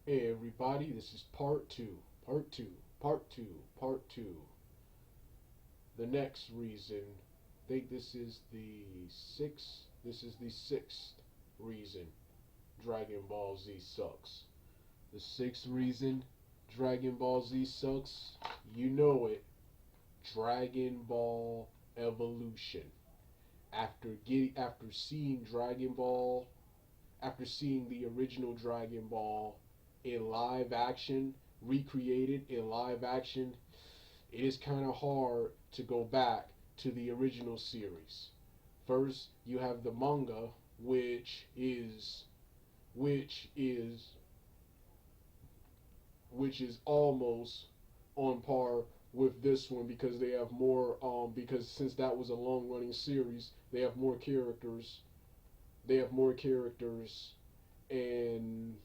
Hey everybody, this is part two, part two, part two, part two. The next reason, I think this is the sixth reason Dragon Ball Z sucks. The sixth reason Dragon Ball Z sucks, you know it, Dragon Ball Evolution. After seeing Dragon Ball, after seeing the original Dragon Ball in live action, recreated in live action, it is kind of hard to go back to the original series. First, you have the manga, which is which is which is almost on par with this one because they have more because since that was a long running series, they have more characters. They have more characters and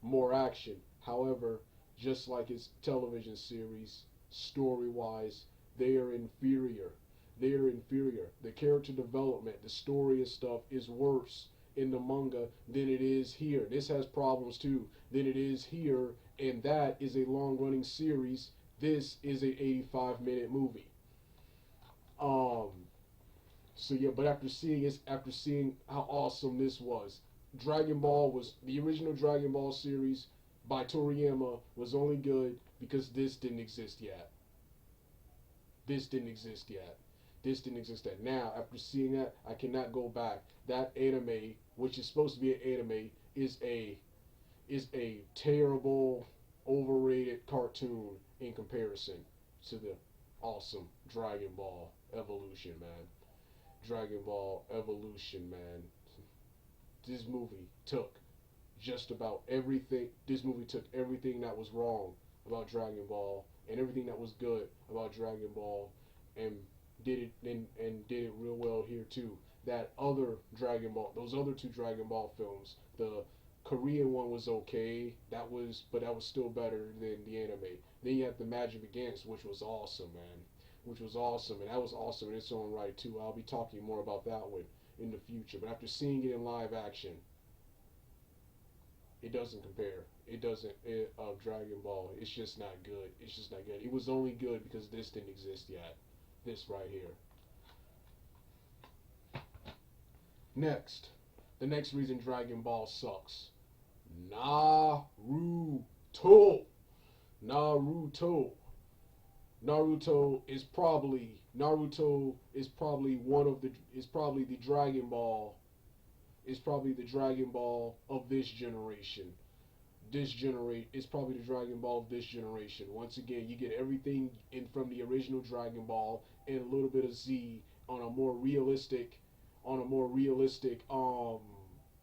more action. However, just like its television series, story wise, they are inferior. They are inferior. The character development, the story and stuff is worse in the manga than it is here. This has problems too than it is here, and that is a long running series. This is a 85-minute movie. Um so yeah, but after seeing how awesome this was, Dragon Ball was the original Dragon Ball series by Toriyama was only good because this didn't exist yet. This didn't exist yet. This didn't exist yet. Now, after seeing that, I cannot go back. That anime, which is supposed to be an anime, is a terrible, overrated cartoon in comparison to the awesome Dragon Ball Evolution, man. Dragon Ball Evolution, man. This movie took just about everything. This movie took everything that was wrong about Dragon Ball and everything that was good about Dragon Ball and and did it real well here too. That other Dragon Ball, those other two Dragon Ball films, the Korean one was okay. That was still better than the anime. Then you have the Magic Begins, which was awesome, man. Which was awesome, and that was awesome in its own right too. I'll be talking more about that one in the future. But after seeing it in live action, it doesn't compare. It doesn't. Dragon Ball. It's just not good. It's just not good. It was only good because this didn't exist yet. This right here. Next, the next reason Dragon Ball sucks. Naruto. Naruto. Naruto is probably one of the is probably the Dragon Ball is probably the Dragon Ball of this generation. This generate is probably the Dragon Ball of this generation. Once again, you get everything in from the original Dragon Ball and a little bit of Z on a more realistic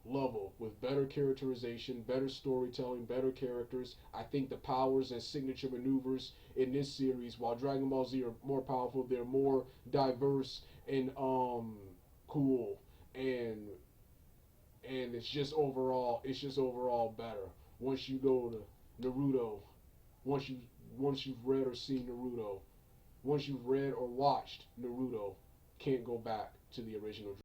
level with better characterization, better storytelling, better characters. I think the powers and signature maneuvers in this series, while Dragon Ball Z are more powerful, they're more diverse and cool and it's just overall better. Once you go to Naruto, once you once you've read or seen Naruto, once you've read or watched Naruto, can't go back to the original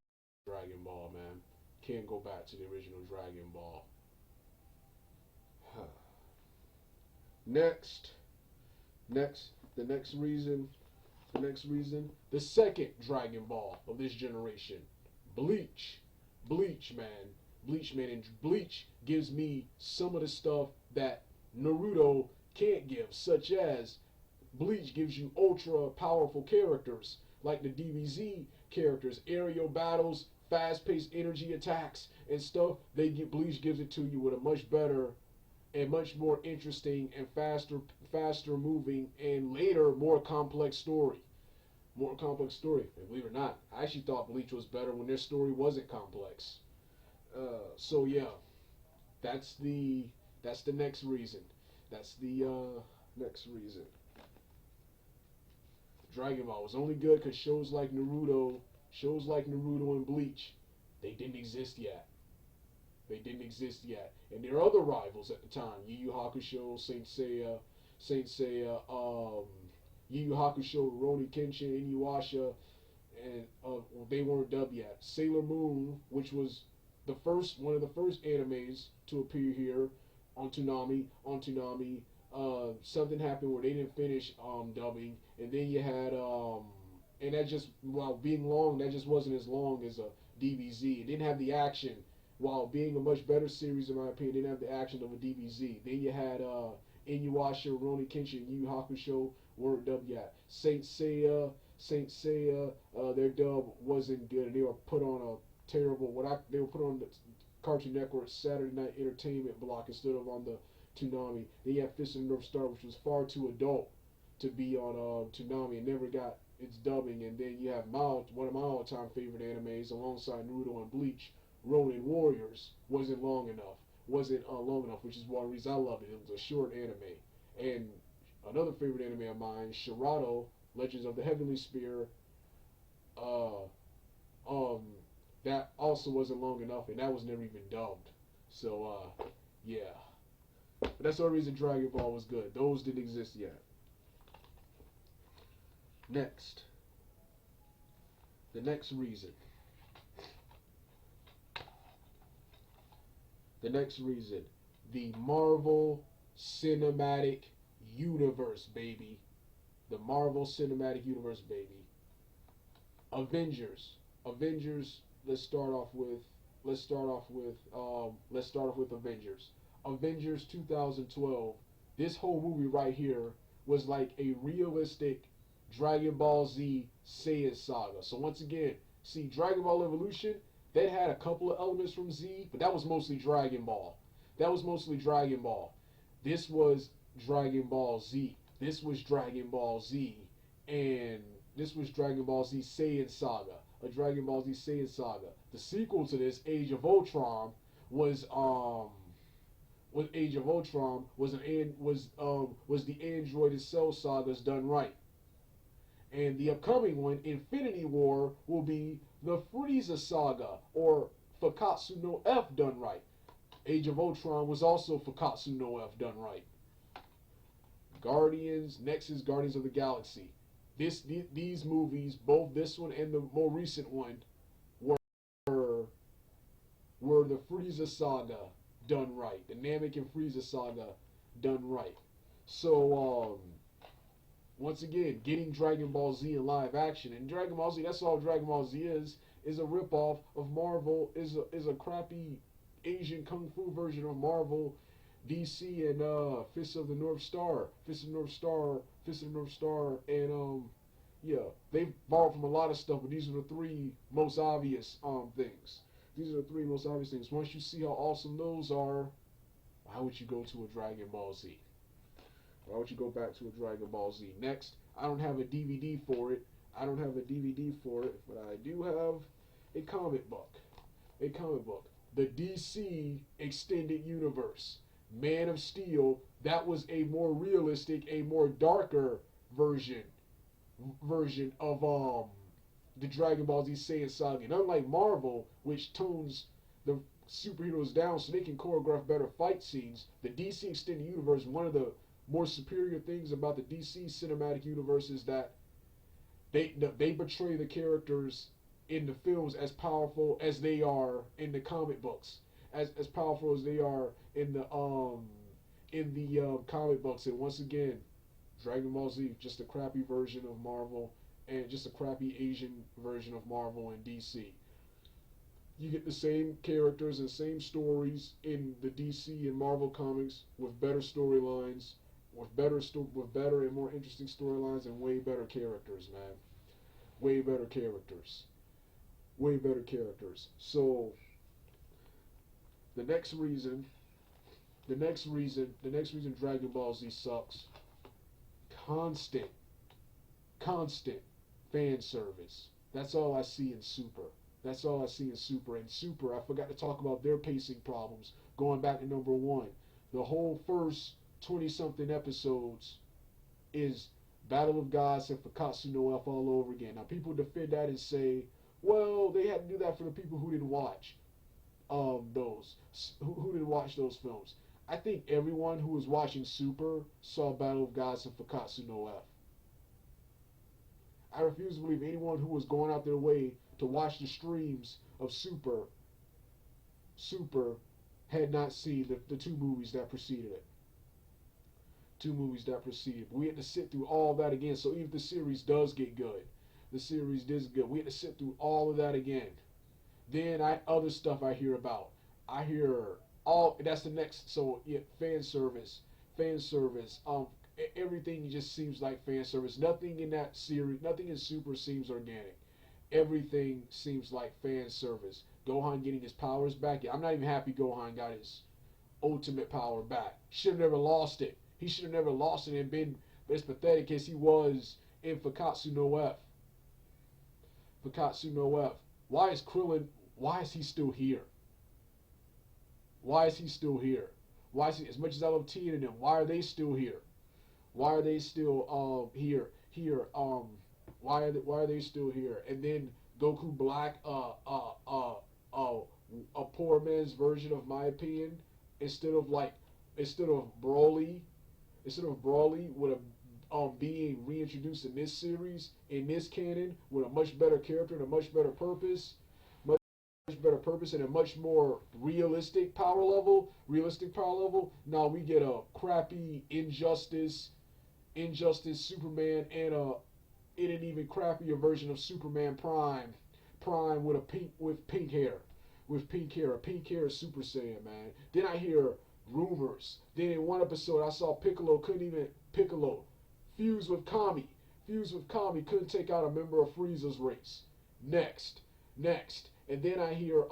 Dragon Ball, man. Can't go back to the original Dragon Ball. next, next, the next reason, the second Dragon Ball of this generation, Bleach. Bleach, man. And Bleach gives me some of the stuff that Naruto can't give, such as Bleach gives you ultra powerful characters like the DBZ characters, aerial battles, fast-paced energy attacks and stuff. Bleach gives it to you with a much better and much more interesting and faster moving and later more complex story. More complex story. And believe it or not, I actually thought Bleach was better when their story wasn't complex. So yeah, that's the next reason. That's the next reason. Dragon Ball was only good because shows like Naruto and Bleach, they didn't exist yet. They didn't exist yet, and there are other rivals at the time: Yu Yu Hakusho, Saint Seiya, Yu Yu Hakusho, Rurouni Kenshin, Inuyasha, and they weren't dubbed yet. Sailor Moon, which was the first one of the first animes to appear here, on Toonami. Something happened where they didn't finish dubbing, and then you had and that just while being long, that just wasn't as long as a DBZ. It didn't have the action. While being a much better series in my opinion, it didn't have the action of a DBZ. Then you had Inuyasha, Rurouni Kenshin, Yu Yu Hakusho were dubbed yet. Saint Seiya, their dub wasn't good. They were put on a terrible they were put on the Cartoon Network Saturday Night Entertainment block instead of on the Toonami. Then you have Fist of the North Star, which was far too adult to be on Toonami and never got its dubbing. And then you have one of my all-time favorite animes alongside Naruto and Bleach, Ronin Warriors, wasn't long enough. Wasn't long enough, which is one reason I love it. It was a short anime. And another favorite anime of mine, Shirato, Legends of the Heavenly Spear, uh, um, that also wasn't long enough, and that was never even dubbed. So, yeah. But that's the only reason Dragon Ball was good. Those didn't exist yet. Next. The next reason. The next reason. The Marvel Cinematic Universe, baby. The Marvel Cinematic Universe, baby. Avengers. Avengers. Let's start off with Avengers. Avengers 2012. This whole movie right here was like a realistic Dragon Ball Z Saiyan saga. So once again, see Dragon Ball Evolution, that had a couple of elements from Z, but that was mostly Dragon Ball. That was mostly Dragon Ball. This was Dragon Ball Z. This was Dragon Ball Z, and this was Dragon Ball Z Saiyan Saga, a Dragon Ball Z Saiyan Saga. The sequel to this, Age of Ultron, was Age of Ultron was the Android and Cell sagas done right. And the upcoming one, Infinity War, will be the Frieza saga or Fakatsu no F done right. Age of Ultron was also Fakatsu no F done right. Guardians, next is Guardians of the Galaxy. These movies, both this one and the more recent one, were the Frieza saga done right. The Namek and Frieza saga done right. So once again, getting Dragon Ball Z in live action, and Dragon Ball Z, that's all Dragon Ball Z is a ripoff of Marvel, is a crappy Asian kung fu version of Marvel, DC, and Fist of the North Star, and yeah, they borrowed from a lot of stuff, but these are the three most obvious things. These are the three most obvious things. Once you see how awesome those are, why would you go to a Dragon Ball Z? Why would you go back to a Dragon Ball Z? Next, I don't have a DVD for it. But I do have a comic book. The DC Extended Universe. Man of Steel, that was a more realistic, a more darker version of the Dragon Ball Z Saiyan saga. And unlike Marvel, which tones the superheroes down so they can choreograph better fight scenes, the DC Extended Universe, one of the more superior things about the DC Cinematic Universe is that they portray the characters in the films as powerful as they are in the comic books, as powerful as they are in the comic books. And once again, Dragon Ball Z, just a crappy version of Marvel, and just a crappy Asian version of Marvel and DC. You get the same characters and same stories in the DC and Marvel comics with better storylines, with better and more interesting storylines, and way better characters, man. Way better characters. So the next reason Dragon Ball Z sucks. Constant fan service. That's all I see in Super. And Super, I forgot to talk about their pacing problems. Going back to number one, the whole first 20-something episodes is Battle of Gods and Fakatsu no F all over again. Now people defend that and say, well, they had to do that for the people who didn't watch who didn't watch those films. I think everyone who was watching Super saw Battle of Gods and Fakatsu no F. I refuse to believe anyone who was going out their way to watch the streams of Super had not seen the two movies that preceded it. Two movies that preceded. We had to sit through all that again. So even if the series does get good, the series does good. We had to sit through all of that again. Then other stuff I hear about. I hear all that's the next. So yeah, fan service. Everything just seems like fan service. Nothing in that series, nothing in Super seems organic. Everything seems like fan service. Gohan getting his powers back. Yeah, I'm not even happy Gohan got his ultimate power back. Should have never lost it. He should have never lost it and been as pathetic as he was in Fakatsu no F. Fakatsu no F. Why is Krillin? Why is he still here? Why is he still here? Why is he, as much as I love Tien and them, why are they still here? Why are they still here? Why are they still here? And then Goku Black, a poor man's version of my opinion, instead of like instead of Broly, with a being reintroduced in this series, in this canon, with a much better character and a much better purpose, and a much more realistic power level. Now we get a crappy Injustice Superman and an even crappier version of Superman Prime with pink hair, a pink hair Super Saiyan, man. Then I hear rumors. Then in one episode I saw Piccolo fuse with Kami, couldn't take out a member of Frieza's race. Next, and then I hear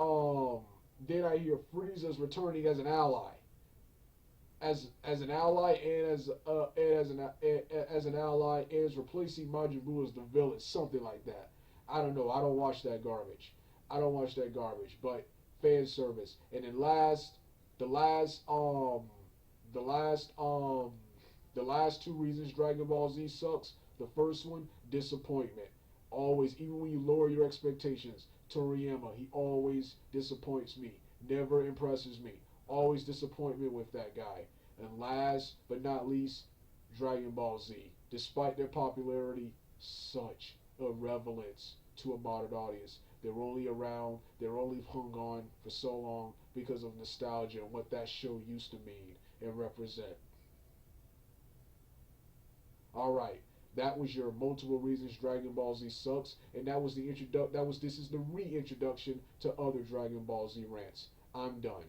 Frieza's returning as an ally. As an ally and as an ally and is replacing Majin Buu as the villain, something like that. I don't know. I don't watch that garbage. But fan service. And then the last two reasons Dragon Ball Z sucks. The first one, disappointment. Always, even when you lower your expectations, Toriyama, he always disappoints me. Never impresses me. Always disappointment with that guy. And last but not least, Dragon Ball Z. Despite their popularity, such irrelevance to a modern audience. They're only around, they're only hung on for so long because of nostalgia and what that show used to mean and represent. Alright, that was your multiple reasons Dragon Ball Z sucks, and this is the reintroduction to other Dragon Ball Z rants. I'm done.